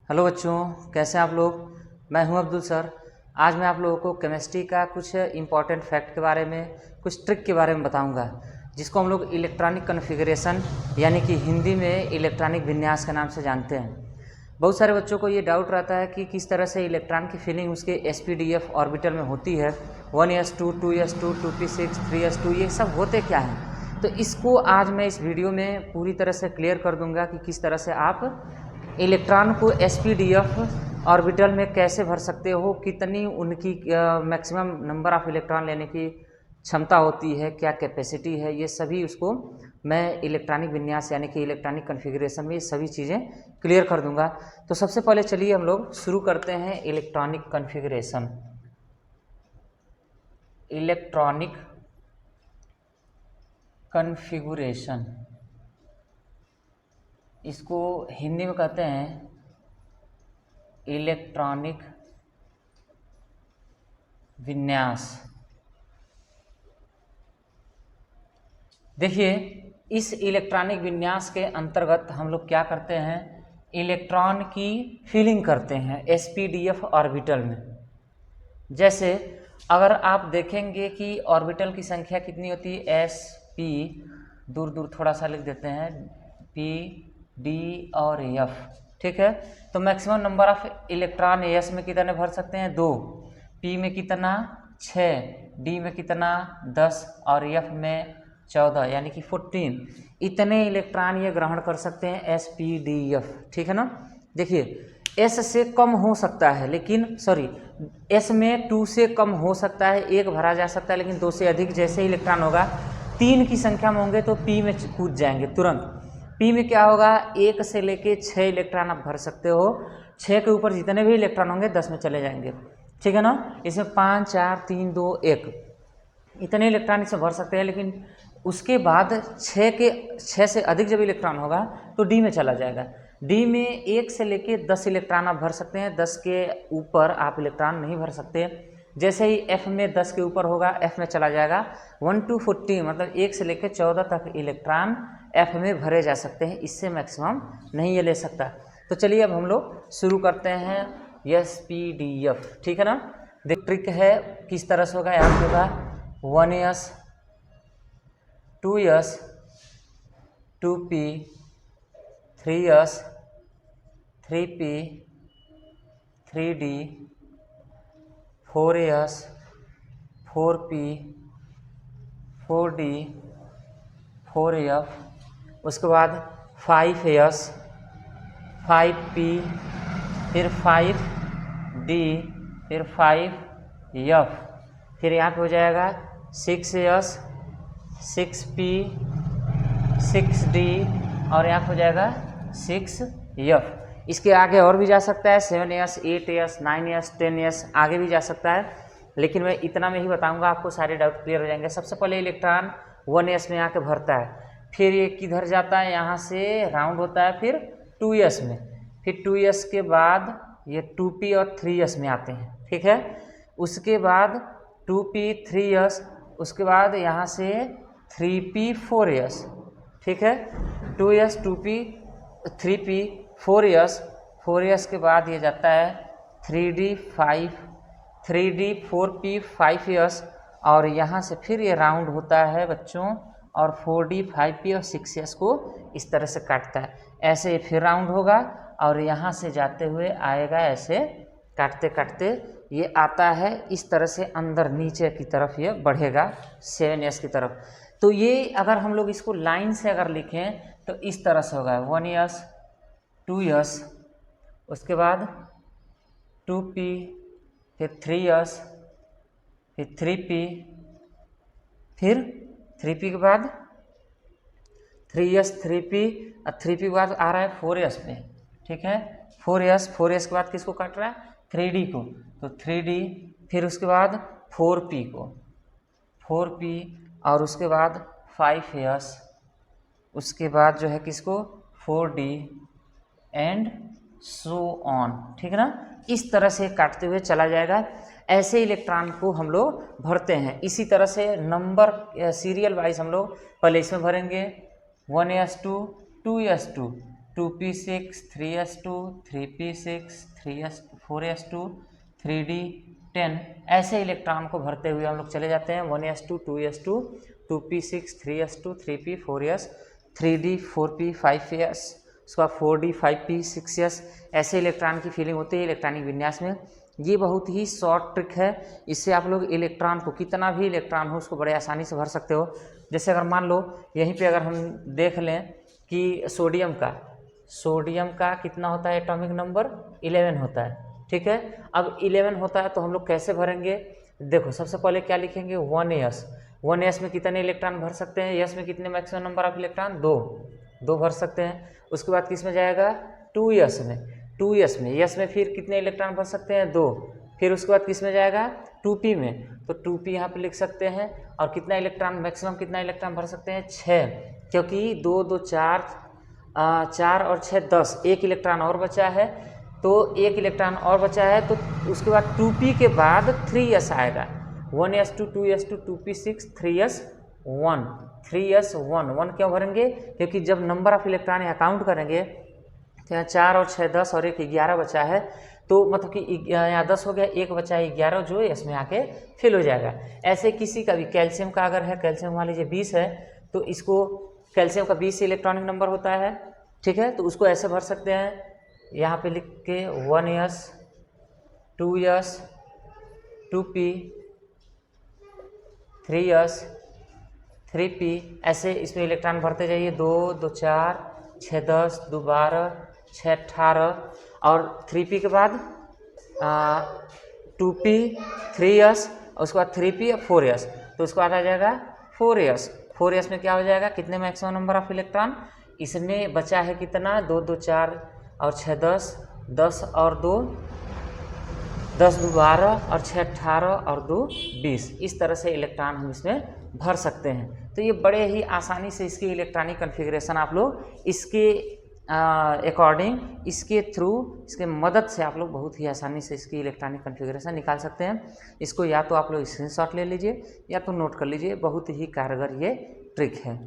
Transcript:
Hello बच्चों, कैसे हैं आप लोग। मैं हूं अब्दुल सर। आज मैं आप लोगों को केमिस्ट्री का कुछ इम्पॉर्टेंट फैक्ट के बारे में, कुछ ट्रिक के बारे में बताऊंगा, जिसको हम लोग इलेक्ट्रॉनिक कॉन्फ़िगरेशन यानी कि हिंदी में इलेक्ट्रॉनिक विन्यास के नाम से जानते हैं। बहुत सारे बच्चों को ये डाउट रहता है कि किस तरह से इलेक्ट्रॉन की फिलिंग उसके sp-df ऑर्बिटल में होती है। 1s2, 2s2, 2p6, 3s2, ये सब होते क्या हैं। तो इसको आज मैं इस वीडियो में पूरी तरह से क्लियर कर दूंगा कि किस तरह से आप इलेक्ट्रॉन को sp-df ऑर्बिटल में कैसे भर सकते हो, कितनी उनकी मैक्सिमम नंबर ऑफ इलेक्ट्रॉन लेने की क्षमता होती है, क्या कैपेसिटी है, ये सभी उसको मैं इलेक्ट्रॉनिक विन्यास यानी कि इलेक्ट्रॉनिक कॉन्फ़िगरेशन में ये सभी चीज़ें क्लियर कर दूंगा। तो सबसे पहले चलिए हम लोग शुरू करते हैं इलेक्ट्रॉनिक कॉन्फ़िगरेशन। इलेक्ट्रॉनिक कॉन्फ़िगरेशन इसको हिंदी में कहते हैं इलेक्ट्रॉनिक विन्यास। देखिए, इस इलेक्ट्रॉनिक विन्यास के अंतर्गत हम लोग क्या करते हैं, इलेक्ट्रॉन की फिलिंग करते हैं sp-df ऑर्बिटल में। जैसे अगर आप देखेंगे कि ऑर्बिटल की संख्या कितनी होती है, sp, दूर दूर थोड़ा सा लिख देते हैं, p, d और f, ठीक है। तो maximum number of electron s में कितने भर सकते हैं, 2, p में कितना 6, d में कितना 10 और f में 14 यानी कि 14। इतने इलेक्ट्रॉन ये ग्रहण कर सकते हैं sp-df, ठीक है ना। देखिए, s से कम हो सकता है, लेकिन s में 2 से कम हो सकता है, 1 भरा जा सकता है, लेकिन 2 से अधिक जैसे ही इलेक्ट्रॉन होगा 3 की संख्या में होंगे तो p में कूद जाएंगे तुरंत। p में क्या होगा, 1 से लेके 6 इलेक्ट्रॉन आप भर सकते हो, 6 के ऊपर जितने भी इलेक्ट्रॉन होंगे 10 में चले जाएंगे, ठीक है ना। इसमें 5, 4, 3, 2, 1 इतने इलेक्ट्रॉन इसमें भर सकते हैं, लेकिन उसके बाद 6 से अधिक जब इलेक्ट्रॉन होगा तो डी में चला जाएगा। डी में 1 से लेके 10 इलेक्ट्रॉन आप भर सकते हैं, 10 के ऊपर आप इलेक्ट्रॉन नहीं भर सकते। जैसे ही एफ में 10 के ऊपर होगा एफ में चला जाएगा। 1 to 14 मतलब 1 से लेकर 14 तक इलेक्ट्रॉन एफ में भरे जा सकते हैं, इससे मैक्सिमम नहीं ये ले सकता। तो चलिए अब हम लोग शुरू करते हैं sp-df, ठीक है ना। देख ट्रिक है किस तरह से होगा, यहाँ होगा 1s, 2s, 2p, 3s, 3p, 3d, 4s, 4p, 4d, 4f, उसके बाद 5s, 5p, फिर 5d, फिर 5f, फिर यहाँ पे हो जाएगा 6s, 6p, 6d और यहाँ पे हो जाएगा 6f। इसके आगे और भी जा सकता है, 7s, 8s, 9s, 10s, आगे भी जा सकता है, लेकिन मैं इतना में ही बताऊंगा, आपको सारे डाउट क्लियर हो जाएंगे। सबसे पहले इलेक्ट्रॉन 1s में आके भरता है, फिर ये किधर जाता है, यहाँ से राउंड होता है, फिर 2s में, फिर 2s के बाद ये 2p और 3s में आते हैं, ठीक है। उसके बाद 2p, 3s, उसके बाद यहाँ से 3p, 4s, ठीक है। 2s, 2p, 3p, 4s, 4s के बाद ये जाता है 3d, 5, 3d, 4p, 5s और यहाँ से फिर ये राउंड होता है बच्चों, और 4d, 5p और 6s को इस तरह से काटता है। ऐसे फिर राउंड होगा और यहाँ से जाते हुए आएगा, ऐसे काटते काटते ये आता है इस तरह से अंदर नीचे की तरफ ये बढ़ेगा 7s की तरफ। तो ये अगर हम लोग इसको लाइन से अगर लिखें तो इस तरह से होगा 1s, 2s, उसके बाद 2p, फिर 3s, फिर 3p, फिर 3p के बाद 3s, 3p और 3p के बाद आ रहा है 4s पे, ठीक है। 4s के बाद किसको काट रहा है, 3d को, तो 3d, फिर उसके बाद 4p को, 4p और उसके बाद 5s, उसके बाद जो है किसको 4d एंड सो ऑन, ठीक है ना। इस तरह से काटते हुए चला जाएगा। ऐसे इलेक्ट्रॉन को हम लोग भरते हैं। इसी तरह से नंबर सीरियल वाइज हम लोग पहले इसमें भरेंगे 1s2, 2s2, 2p6 3s2 3p6 3s 4s2 3d10 ऐसे इलेक्ट्रॉन को भरते हुए हम लोग चले जाते हैं 1s2 2s2 2p6 3s2 3p 4s 3d 4p 5s, उसके बाद 4d 5p 6s। ऐसे इलेक्ट्रॉन की फिलिंग होती है इलेक्ट्रॉनिक विन्यास में। ये बहुत ही शॉर्ट ट्रिक है, इससे आप लोग इलेक्ट्रॉन को, कितना भी इलेक्ट्रॉन हो उसको बड़े आसानी से भर सकते हो। जैसे अगर मान लो यहीं पे अगर हम देख लें कि सोडियम का कितना होता है एटॉमिक नंबर 11 होता है, ठीक है। अब 11 होता है तो हम लोग कैसे भरेंगे, देखो सबसे पहले क्या लिखेंगे 1s में कितने इलेक्ट्रॉन भर सकते हैं, s में कितने मैक्सिमम नंबर ऑफ इलेक्ट्रॉन, 2 भर सकते हैं। उसके बाद किस में जाएगा 2s में s में फिर कितने इलेक्ट्रॉन भर सकते हैं 2। फिर उसके बाद किस में जाएगा 2p में, तो 2p यहाँ पे लिख सकते हैं। और कितना इलेक्ट्रॉन मैक्सिमम कितना इलेक्ट्रॉन भर सकते हैं 6, क्योंकि 2 2 4 4 और 6 10, एक इलेक्ट्रॉन और बचा है, तो एक इलेक्ट्रॉन और बचा है तो उसके बाद 2p के बाद 3s आएगा 1s2 2s2 2p6 3s1 1 क्यों भरेंगे, क्योंकि जब नंबर ऑफ इलेक्ट्रॉन यहाँ काउंट करेंगे तो यहाँ 4 और 6 10 और 1 11 बचा है, तो मतलब कि यहाँ 10 हो गया, 1 बचा है 11 जो इसमें आके फिल हो जाएगा। ऐसे किसी का भी कैल्शियम का अगर है, कैल्शियम मान लीजिए 20 है तो इसको कैल्शियम का 20 इलेक्ट्रॉनिक नंबर होता है, ठीक है। तो उसको ऐसे भर सकते हैं, यहाँ पे लिख के 1s 2s 2p 3s 3p, ऐसे इसमें इलेक्ट्रॉन भरते जाइए 2 2 4 6 10 2 12 6 18 और 3p के बाद 2p 3s और उसके बाद 3p और 4s, तो उसके बाद आ जाएगा 4s में क्या हो जाएगा, कितने मैक्सिमम नंबर ऑफ इलेक्ट्रॉन, इसमें बचा है कितना 2 2 4 और 6 10 10 और 2 10 2 12 और 6 18 और 2 20, इस तरह से इलेक्ट्रॉन हम इसमें भर सकते हैं। तो ये बड़े ही आसानी से इसकी इलेक्ट्रॉनिक कन्फिग्रेशन आप लोग इसके अकॉर्डिंग, इसके थ्रू, इसके मदद से आप लोग बहुत ही आसानी से इसकी इलेक्ट्रॉनिक कन्फिग्रेशन निकाल सकते हैं। इसको या तो आप लोग स्क्रीनशॉट ले लीजिए या तो नोट कर लीजिए, बहुत ही कारगर ये ट्रिक है।